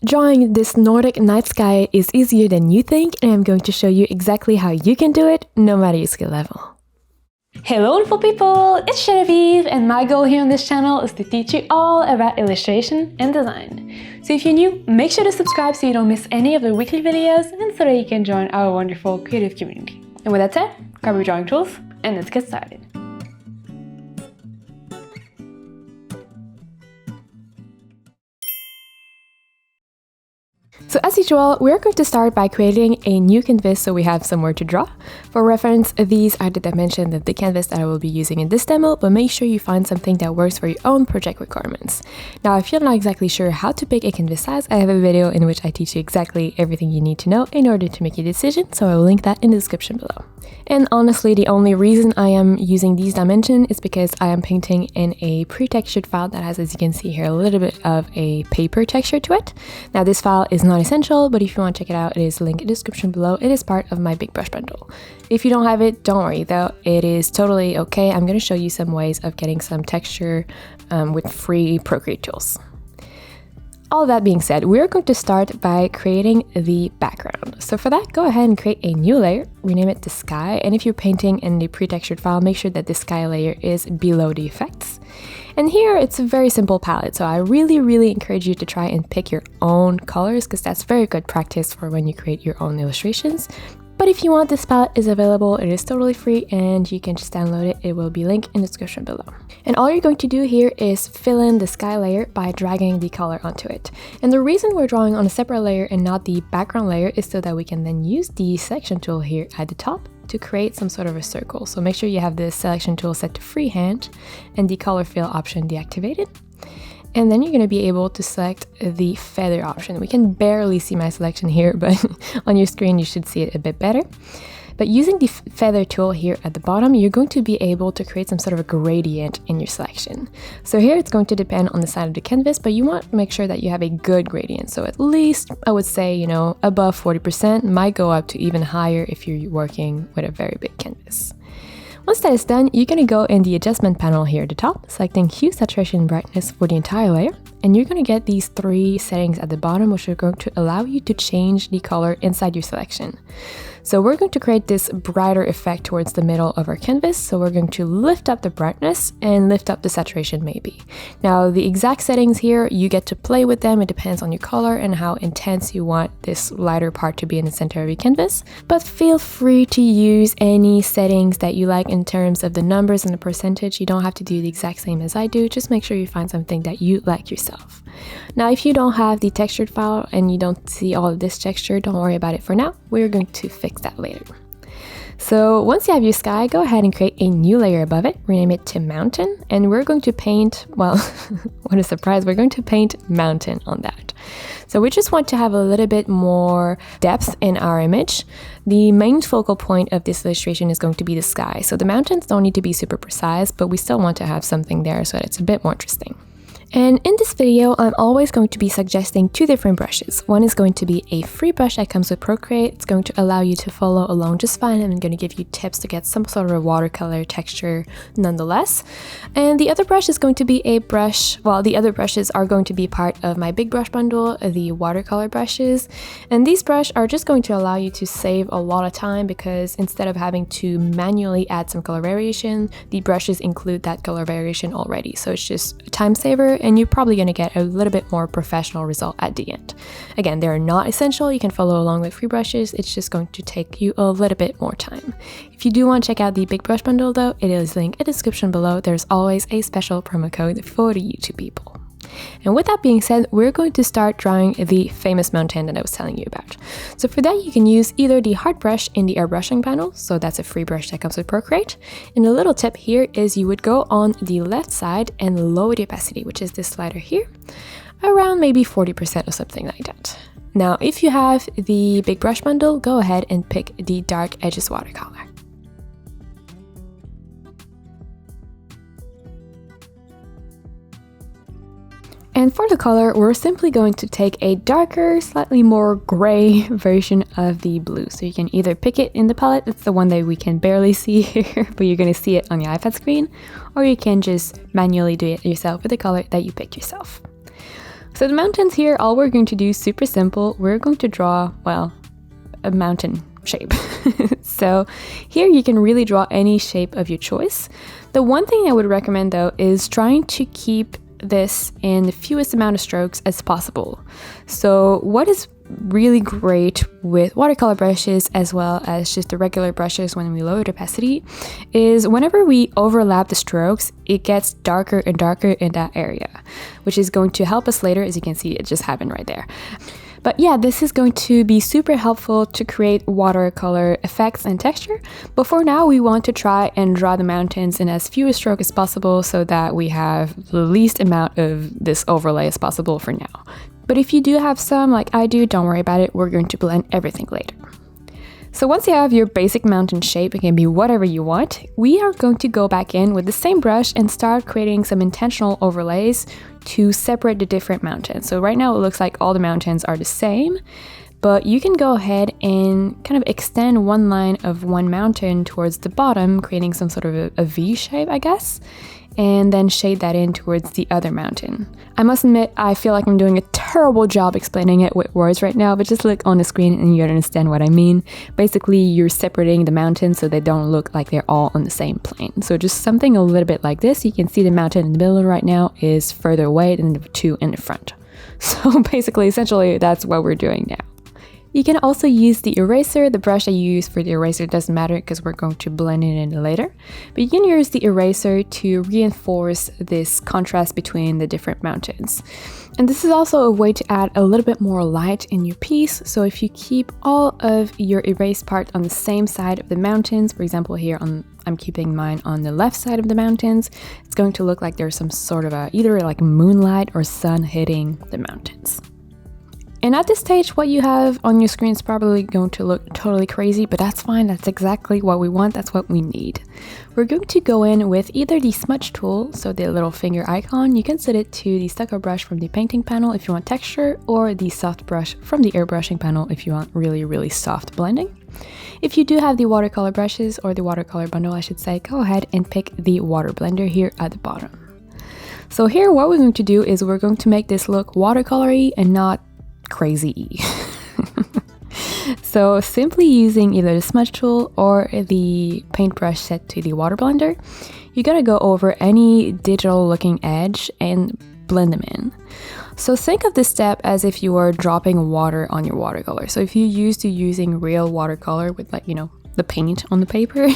Drawing this Nordic night sky is easier than you think, and I'm going to show you exactly how you can do it, no matter your skill level. Hello wonderful people, it's Genevieve, and my goal here on this channel is to teach you all about illustration and design. So if you're new, make sure to subscribe so you don't miss any of the weekly videos and so that you can join our wonderful creative community. And with that said, grab your drawing tools and let's get started. So as usual, we're going to start by creating a new canvas so we have somewhere to draw. For reference, these are the dimensions of the canvas that I will be using in this demo, but make sure you find something that works for your own project requirements. Now, if you're not exactly sure how to pick a canvas size, I have a video in which I teach you exactly everything you need to know in order to make your decision, so I will link that in the description below. And honestly, the only reason I am using these dimensions is because I am painting in a pre-textured file that has, as you can see here, a little bit of a paper texture to it. Now, this file is not essential, but if you want to check it out, it is linked in the description below. It is part of my big brush bundle. If you don't have it, don't worry though, it is totally okay. I'm going to show you some ways of getting some texture with free Procreate tools. All that being said, we're going to start by creating the background. So for that, go ahead and create a new layer, rename it to sky, and if you're painting in the pre-textured file, make sure that the sky layer is below the effects. And here it's a very simple palette, so I really encourage you to try and pick your own colors because that's very good practice for when you create your own illustrations. But if you want, this palette is available, it is totally free and you can just download it. It will be linked in the description below. And all you're going to do here is fill in the sky layer by dragging the color onto it. And the reason we're drawing on a separate layer and not the background layer is so that we can then use the selection tool here at the top to create some sort of a circle. So make sure you have the selection tool set to freehand and the color fill option deactivated. And then you're going to be able to select the feather option. We can barely see my selection here, but on your screen you should see it a bit better. But using the feather tool here at the bottom, you're going to be able to create some sort of a gradient in your selection. So here it's going to depend on the side of the canvas, but you want to make sure that you have a good gradient. So at least I would say, above 40%, might go up to even higher if you're working with a very big canvas. Once that is done, you're going to go in the adjustment panel here at the top, selecting hue, saturation, and brightness for the entire layer. And you're going to get these three settings at the bottom, which are going to allow you to change the color inside your selection. So we're going to create this brighter effect towards the middle of our canvas. So we're going to lift up the brightness and lift up the saturation maybe. Now the exact settings here, you get to play with them. It depends on your color and how intense you want this lighter part to be in the center of your canvas. But feel free to use any settings that you like in terms of the numbers and the percentage. You don't have to do the exact same as I do. Just make sure you find something that you like yourself. Now, if you don't have the textured file and you don't see all of this texture, don't worry about it for now. We're going to fix that later. So once you have your sky, go ahead and create a new layer above it, rename it to mountain, and we're going to paint, well, what a surprise, we're going to paint mountain on that. So we just want to have a little bit more depth in our image. The main focal point of this illustration is going to be the sky. So the mountains don't need to be super precise, but we still want to have something there so that it's a bit more interesting. And in this video, I'm always going to be suggesting two different brushes. One is going to be a free brush that comes with Procreate. It's going to allow you to follow along just fine, and I'm going to give you tips to get some sort of a watercolor texture nonetheless. And the other brush is going to be a brush, well, the other brushes are going to be part of my big brush bundle, the watercolor brushes. And these brushes are just going to allow you to save a lot of time because instead of having to manually add some color variation, the brushes include that color variation already. So it's just a time saver, and you're probably going to get a little bit more professional result at the end. Again, they're not essential. You can follow along with free brushes. It's just going to take you a little bit more time. If you do want to check out the big brush bundle though, it is linked in the description below. There's always a special promo code for the YouTube people. And with that being said, we're going to start drawing the famous mountain that I was telling you about. So for that, you can use either the hard brush in the airbrushing panel, so that's a free brush that comes with Procreate. And a little tip here is you would go on the left side and lower the opacity, which is this slider here, around maybe 40% or something like that. Now, if you have the big brush bundle, go ahead and pick the dark edges watercolor. And for the color, we're simply going to take a darker, slightly more gray version of the blue. So you can either pick it in the palette, it's the one that we can barely see here, but you're going to see it on your iPad screen, or you can just manually do it yourself with the color that you picked yourself. So the mountains here, all we're going to do is super simple. We're going to draw, well, a mountain shape. So here you can really draw any shape of your choice. The one thing I would recommend though is trying to keep this in the fewest amount of strokes as possible. So what is really great with watercolor brushes as well as just the regular brushes when we lower the opacity is whenever we overlap the strokes, it gets darker and darker in that area, which is going to help us later. As you can see, it just happened right there. But yeah, this is going to be super helpful to create watercolor effects and texture. But for now, we want to try and draw the mountains in as few strokes as possible so that we have the least amount of this overlay as possible for now. But if you do have some, like I do, don't worry about it. We're going to blend everything later. So once you have your basic mountain shape, it can be whatever you want, we are going to go back in with the same brush and start creating some intentional overlays to separate the different mountains. So right now it looks like all the mountains are the same, but you can go ahead and kind of extend one line of one mountain towards the bottom, creating some sort of a V shape, I guess, and then shade that in towards the other mountain. I must admit, I feel like I'm doing a terrible job explaining it with words right now, but just look on the screen and you understand what I mean. Basically, you're separating the mountains so they don't look like they're all on the same plane. So just something a little bit like this. You can see the mountain in the middle right now is further away than the two in the front. So basically, essentially, that's what we're doing now. You can also use the eraser. The brush I use for the eraser doesn't matter because we're going to blend it in later. But you can use the eraser to reinforce this contrast between the different mountains. And this is also a way to add a little bit more light in your piece. So if you keep all of your erased part on the same side of the mountains, for example here I'm keeping mine on the left side of the mountains, it's going to look like there's some sort of either like moonlight or sun hitting the mountains. And at this stage, what you have on your screen is probably going to look totally crazy, but that's fine. That's exactly what we want. That's what we need. We're going to go in with either the smudge tool, so the little finger icon. You can set it to the stucco brush from the painting panel if you want texture, or the soft brush from the airbrushing panel if you want really, really soft blending. If you do have the watercolor brushes, or the watercolor bundle, I should say, go ahead and pick the water blender here at the bottom. So here, what we're going to do is we're going to make this look watercolory and not crazy. So simply using either the smudge tool or the paintbrush set to the water blender, you gotta go over any digital looking edge and blend them in. So think of this step as if you were dropping water on your watercolor. So if you're used to using real watercolor with, like, you know, the paint on the paper,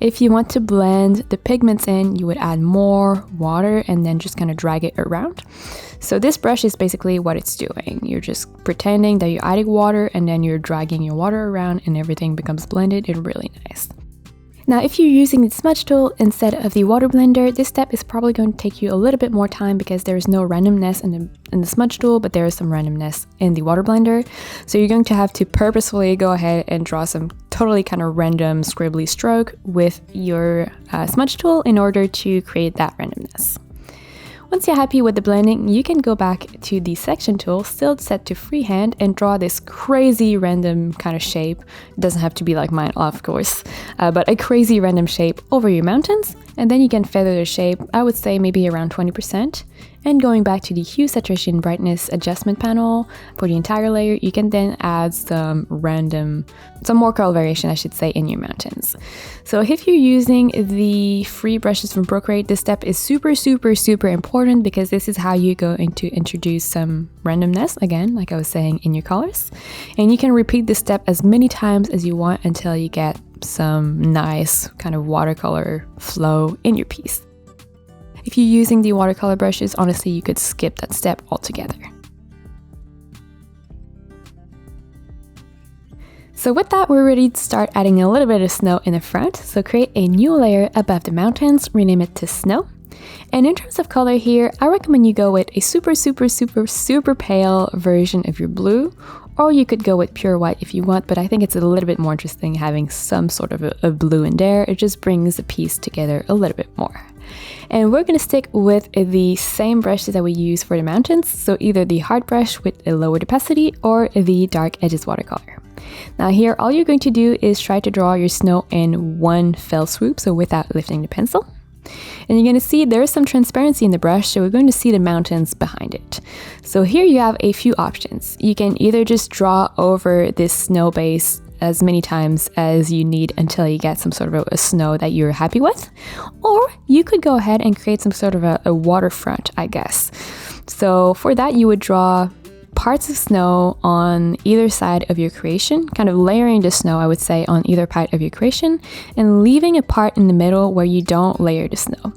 if you want to blend the pigments in, you would add more water and then just kind of drag it around. So this brush is basically what it's doing. You're just pretending that you're adding water and then you're dragging your water around and everything becomes blended and really nice. Now, if you're using the smudge tool instead of the water blender, this step is probably going to take you a little bit more time because there's no randomness in the smudge tool, but there is some randomness in the water blender. So you're going to have to purposefully go ahead and draw some totally kind of random scribbly stroke with your smudge tool in order to create that randomness. Once you're happy with the blending, you can go back to the section tool, still set to freehand, and draw this crazy random kind of shape. It doesn't have to be like mine, of course, but a crazy random shape over your mountains. And then you can feather the shape, I would say maybe around 20%. And going back to the hue, saturation, brightness adjustment panel for the entire layer, you can then add some more color variation, I should say, in your mountains. So if you're using the free brushes from Procreate, this step is super, super, super important because this is how you're going to introduce some randomness, again, like I was saying, in your colors. And you can repeat this step as many times as you want until you get some nice kind of watercolor flow in your piece. If you're using the watercolor brushes, honestly, you could skip that step altogether. So with that, we're ready to start adding a little bit of snow in the front. So create a new layer above the mountains, rename it to snow. And in terms of color here, I recommend you go with a super, super, super, super pale version of your blue, or you could go with pure white if you want, but I think it's a little bit more interesting having some sort of a blue in there. It just brings the piece together a little bit more. And we're going to stick with the same brushes that we use for the mountains, so either the hard brush with a lowered opacity or the dark edges watercolor. Now here, all you're going to do is try to draw your snow in one fell swoop, so without lifting the pencil. And you're going to see there's some transparency in the brush, so we're going to see the mountains behind it. So here you have a few options. You can either just draw over this snow base as many times as you need until you get some sort of a snow that you're happy with, or you could go ahead and create some sort of a waterfront, I guess. So for that, you would draw parts of snow on either side of your creation, kind of layering the snow, I would say, on either part of your creation, and leaving a part in the middle where you don't layer the snow.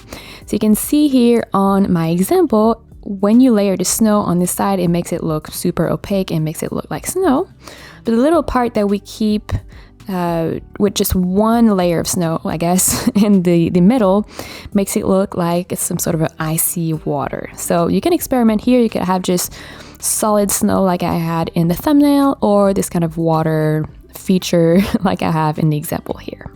So you can see here on my example, when you layer the snow on this side, it makes it look super opaque and makes it look like snow. But the little part that we keep with just one layer of snow, I guess, in the middle, makes it look like it's some sort of an icy water. So you can experiment here. You could have just solid snow like I had in the thumbnail, or this kind of water feature like I have in the example here.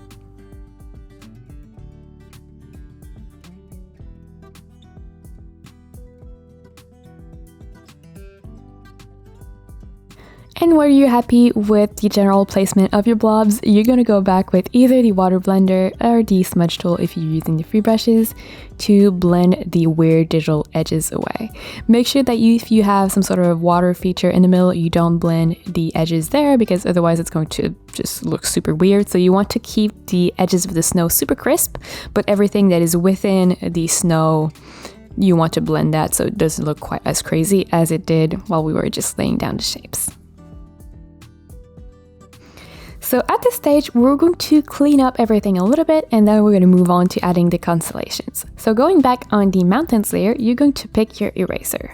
And were you happy with the general placement of your blobs, you're going to go back with either the water blender or the smudge tool if you're using the free brushes to blend the weird digital edges away. Make sure that if you have some sort of water feature in the middle, you don't blend the edges there, because otherwise it's going to just look super weird. So you want to keep the edges of the snow super crisp, but everything that is within the snow, you want to blend that so it doesn't look quite as crazy as it did while we were just laying down the shapes. So at this stage, we're going to clean up everything a little bit, and then we're going to move on to adding the constellations. So going back on the mountains layer, you're going to pick your eraser.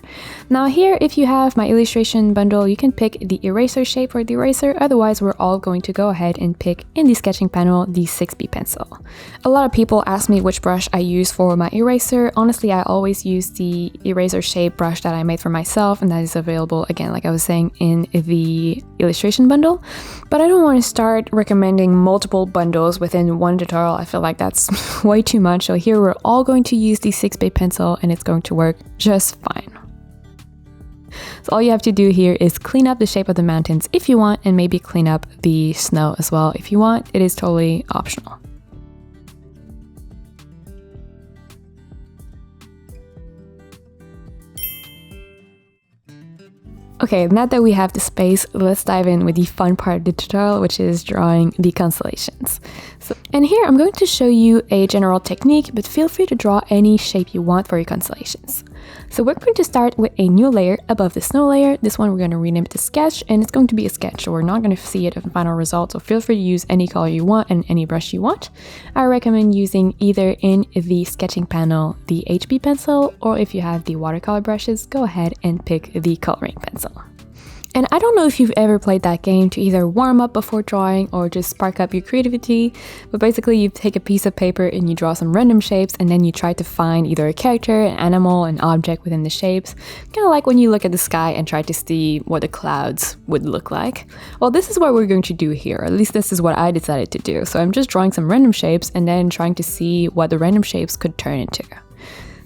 Now here, if you have my illustration bundle, you can pick the eraser shape for the eraser. Otherwise, we're all going to go ahead and pick in the sketching panel the 6B pencil. A lot of people ask me which brush I use for my eraser. Honestly, I always use the eraser shape brush that I made for myself, and that is available, again, like I was saying, in the illustration bundle. But I don't want to start recommending multiple bundles within one tutorial. I feel like that's way too much. So here we're all going to use the 6B pencil, and it's going to work just fine. So all you have to do here is clean up the shape of the mountains if you want, and maybe clean up the snow as well if you want. It is totally optional. Okay, now that we have the space, let's dive in with the fun part of the tutorial, which is drawing the constellations. And here I'm going to show you a general technique, but feel free to draw any shape you want for your constellations. So we're going to start with a new layer above the snow layer. This one we're going to rename it to sketch, and it's going to be a sketch, so we're not going to see it in the final result. So feel free to use any color you want and any brush you want. I recommend using either in the sketching panel the HB pencil, or if you have the watercolor brushes, go ahead and pick the coloring pencil. And I don't know if you've ever played that game to either warm up before drawing or just spark up your creativity, but basically you take a piece of paper and you draw some random shapes, and then you try to find either a character, an animal, an object within the shapes, kind of like when you look at the sky and try to see what the clouds would look like. Well, this is what we're going to do here, or at least this is what I decided to do. So I'm just drawing some random shapes and then trying to see what the random shapes could turn into.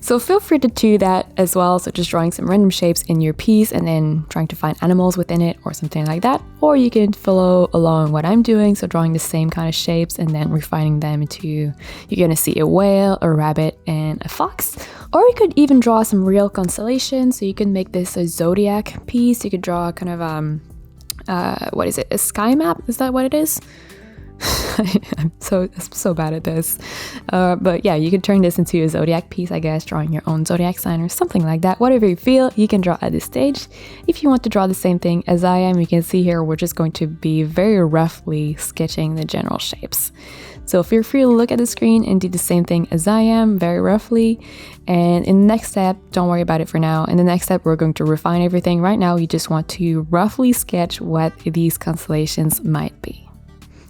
So feel free to do that as well, so just drawing some random shapes in your piece and then trying to find animals within it or something like that. Or you can follow along what I'm doing, so drawing the same kind of shapes and then refining them into, you're gonna see a whale, a rabbit, and a fox. Or you could even draw some real constellations, so you can make this a zodiac piece. You could draw kind of, what is it, a sky map? Is that what it is? I'm so bad at this, but yeah, you could turn this into a zodiac piece, I guess, drawing your own zodiac sign or something like that. Whatever you feel, you can draw at this stage. If you want to draw the same thing as I am, you can see here we're just going to be very roughly sketching the general shapes. So feel free to look at the screen and do the same thing as I am, very roughly. And in the next step, don't worry about it for now. In the next step, we're going to refine everything. Right now, you just want to roughly sketch what these constellations might be.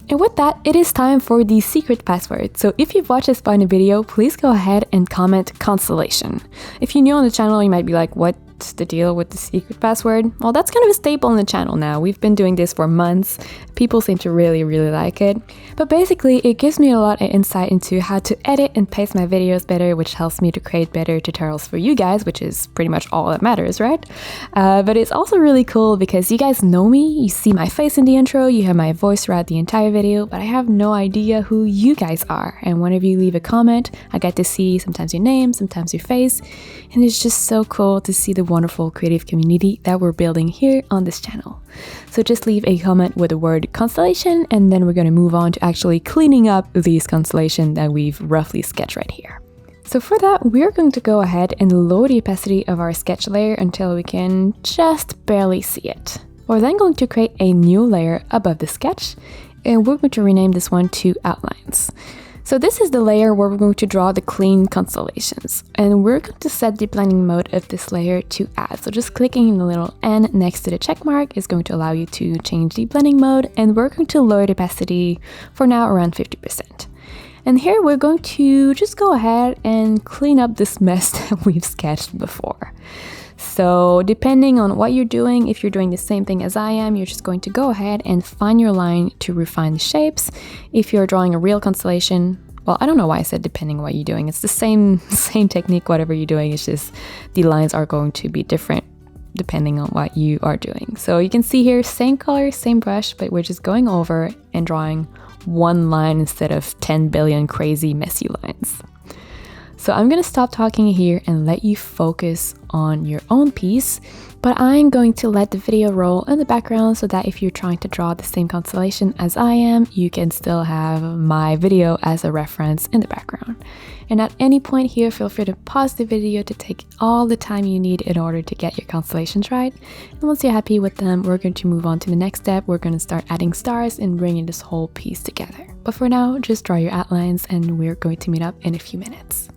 And with that, it is time for the secret password. So if you've watched this part in the video, please go ahead and comment constellation. If you're new on the channel, you might be like, what What's the deal with the secret password? Well, that's kind of a staple on the channel now. We've been doing this for months. People seem to really like it. But basically, it gives me a lot of insight into how to edit and pace my videos better, which helps me to create better tutorials for you guys, which is pretty much all that matters, right? But it's also really cool because you guys know me. You see my face in the intro, you hear my voice throughout the entire video, but I have no idea who you guys are. And whenever you leave a comment, I get to see sometimes your name, sometimes your face, and it's just so cool to see the wonderful creative community that we're building here on this channel. So just leave a comment with the word constellation, and then we're going to move on to actually cleaning up these constellations that we've roughly sketched right here. So for that, we're going to go ahead and lower the opacity of our sketch layer until we can just barely see it. We're then going to create a new layer above the sketch, and we're going to rename this one to outlines. So this is the layer where we're going to draw the clean constellations, and we're going to set the blending mode of this layer to add. So just clicking the little N next to the check mark is going to allow you to change the blending mode, and we're going to lower the opacity for now around 50%. And here we're going to just go ahead and clean up this mess that we've sketched before. So depending on what you're doing, if you're doing the same thing as I am, you're just going to go ahead and find your line to refine the shapes. If you're drawing a real constellation, well, I don't know why I said depending on what you're doing. It's the same technique, whatever you're doing. It's just the lines are going to be different depending on what you are doing. So you can see here, same color, same brush, but we're just going over and drawing one line instead of 10 billion crazy messy lines. So I'm going to stop talking here and let you focus on your own piece, but I'm going to let the video roll in the background so that if you're trying to draw the same constellation as I am, you can still have my video as a reference in the background. And at any point here, feel free to pause the video to take all the time you need in order to get your constellations right. And once you're happy with them, we're going to move on to the next step. We're going to start adding stars and bringing this whole piece together. But for now, just draw your outlines and we're going to meet up in a few minutes.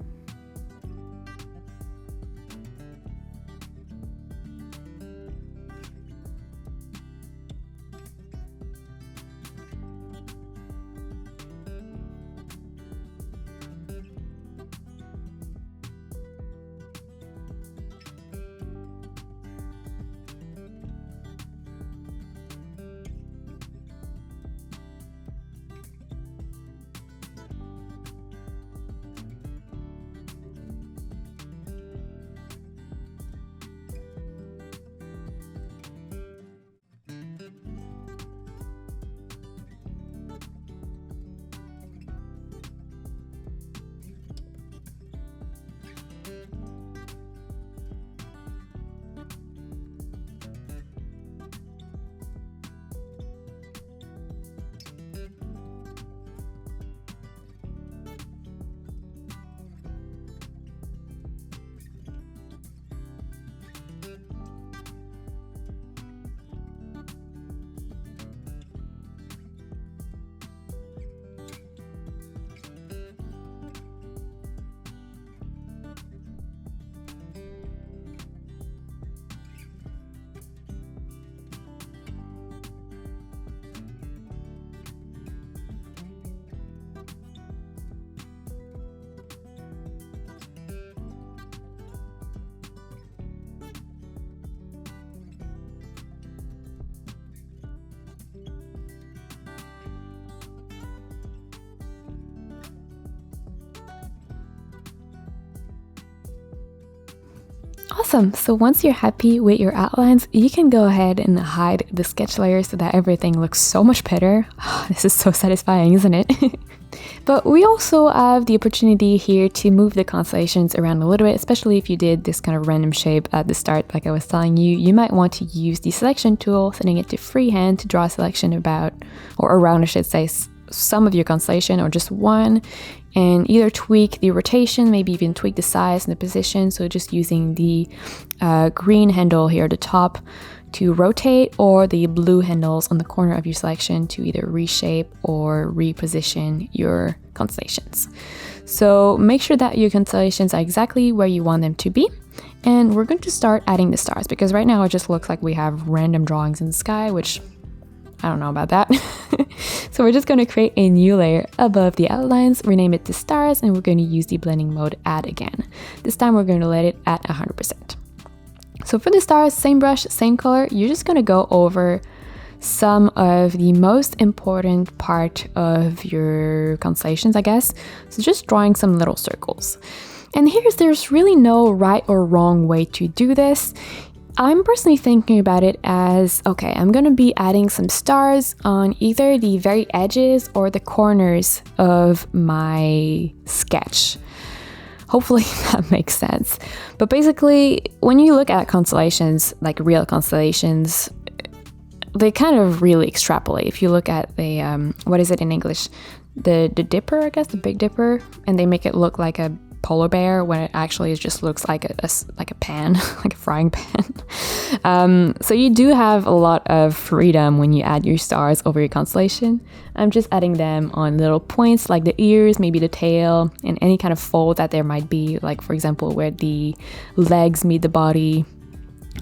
Awesome, so once you're happy with your outlines, you can go ahead and hide the sketch layer so that everything looks so much better. This is so satisfying, isn't it? But we also have the opportunity here to move the constellations around a little bit, especially if you did this kind of random shape at the start, like I was telling you. You might want to use the selection tool, setting it to freehand to draw a selection about, or around I should say, some of your constellation or just one, and either tweak the rotation, maybe even tweak the size and the position. So just using the green handle here at the top to rotate, or the blue handles on the corner of your selection to either reshape or reposition your constellations. So make sure that your constellations are exactly where you want them to be. And we're going to start adding the stars, because right now it just looks like we have random drawings in the sky, which I don't know about that. So we're just going to create a new layer above the outlines, rename it to stars, and we're going to use the blending mode add again. This time we're going to let it at 100%. So for the stars, same brush, same color, you're just gonna go over some of the most important part of your constellations, I guess. So just drawing some little circles. And there's really no right or wrong way to do this. I'm personally thinking about it as, okay, I'm gonna be adding some stars on either the very edges or the corners of my sketch. Hopefully that makes sense. But basically, when you look at constellations, like real constellations, they kind of really extrapolate. If you look at the, what is it in English? The Dipper, I guess, the Big Dipper, and they make it look like a polar bear when it actually just looks like a pan, like a frying pan. So you do have a lot of freedom when you add your stars over your constellation. I'm just adding them on little points like the ears, maybe the tail, and any kind of fold that there might be, like for example where the legs meet the body.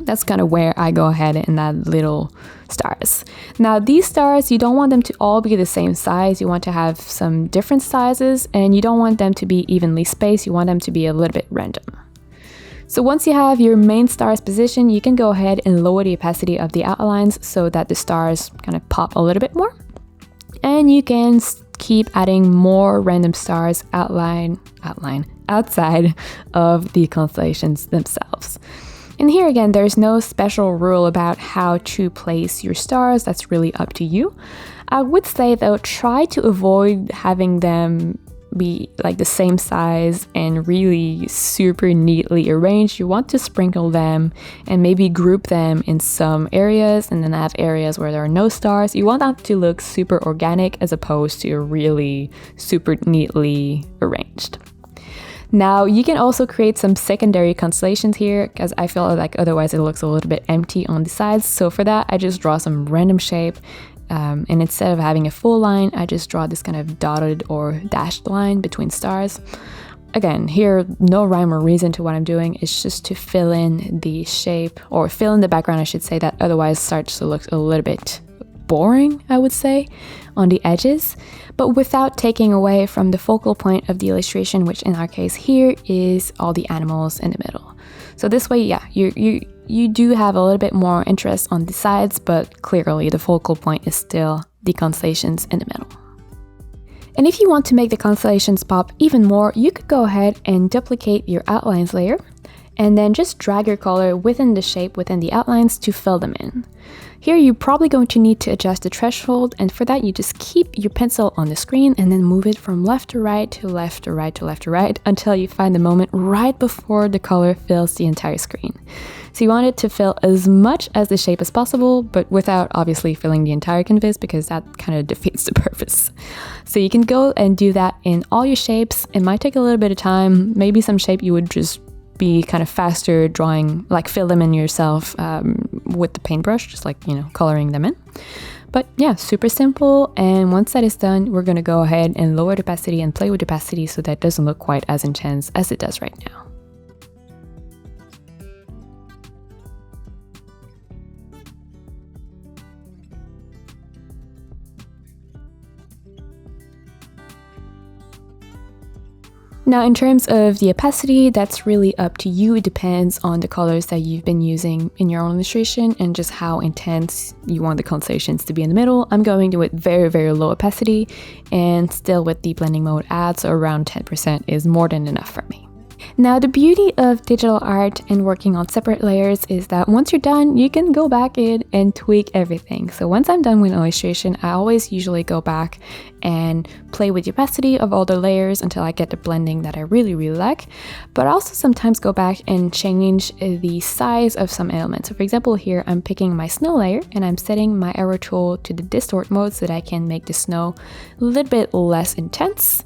That's kind of where I go ahead and add little stars. Now these stars, you don't want them to all be the same size. You want to have some different sizes, and you don't want them to be evenly spaced. You want them to be a little bit random. So once you have your main stars positioned, you can go ahead and lower the opacity of the outlines so that the stars kind of pop a little bit more. And you can keep adding more random stars outside of the constellations themselves. And here again, there's no special rule about how to place your stars. That's really up to you. I would say though, try to avoid having them be like the same size and really super neatly arranged. You want to sprinkle them and maybe group them in some areas, and then have areas where there are no stars. You want that to look super organic as opposed to really super neatly arranged. Now you can also create some secondary constellations here, because I feel like otherwise it looks a little bit empty on the sides. So for that, I just draw some random shape, and instead of having a full line, I just draw this kind of dotted or dashed line between stars. Again, here, no rhyme or reason to what I'm doing. It's just to fill in the shape, or fill in the background, I should say, that otherwise starts to look a little bit boring, I would say, on the edges, but without taking away from the focal point of the illustration, which in our case here is all the animals in the middle. So this way, yeah, you do have a little bit more interest on the sides, but clearly the focal point is still the constellations in the middle. And if you want to make the constellations pop even more, you could go ahead and duplicate your outlines layer, and then just drag your color within the shape within the outlines to fill them in. Here you're probably going to need to adjust the threshold, and for that you just keep your pencil on the screen and then move it from left to right to left to right to left to right until you find the moment right before the color fills the entire screen. So you want it to fill as much as the shape as possible, but without obviously filling the entire canvas, because that kind of defeats the purpose. So you can go and do that in all your shapes. It might take a little bit of time. Maybe some shape you would just be kind of faster drawing, like fill them in yourself with the paintbrush, just like, you know, coloring them in. But yeah, super simple. And once that is done, we're going to go ahead and lower the opacity and play with the opacity so that it doesn't look quite as intense as it does right now. Now, in terms of the opacity, that's really up to you. It depends on the colors that you've been using in your own illustration and just how intense you want the constellations to be in the middle. I'm going to with very, very low opacity, and still with the blending mode add, so around 10% is more than enough for me. Now, the beauty of digital art and working on separate layers is that once you're done, you can go back in and tweak everything. So once I'm done with an illustration, I always usually go back and play with the opacity of all the layers until I get the blending that I really, really like. But I also sometimes go back and change the size of some elements. So for example, here I'm picking my snow layer and I'm setting my arrow tool to the distort mode so that I can make the snow a little bit less intense.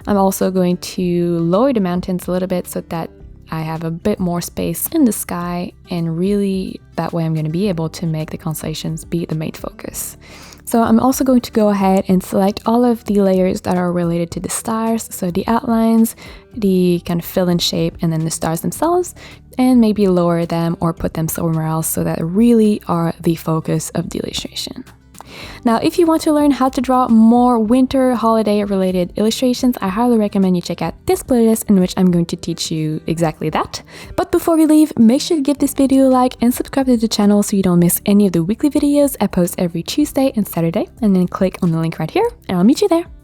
I'm also going to lower the mountains a little bit so that I have a bit more space in the sky, and really that way I'm going to be able to make the constellations be the main focus. So I'm also going to go ahead and select all of the layers that are related to the stars, so the outlines, the kind of fill-in shape, and then the stars themselves, and maybe lower them or put them somewhere else so that really are the focus of the illustration. Now, if you want to learn how to draw more winter holiday related illustrations, I highly recommend you check out this playlist in which I'm going to teach you exactly that. But before we leave, make sure to give this video a like and subscribe to the channel so you don't miss any of the weekly videos I post every Tuesday and Saturday, and then click on the link right here and I'll meet you there.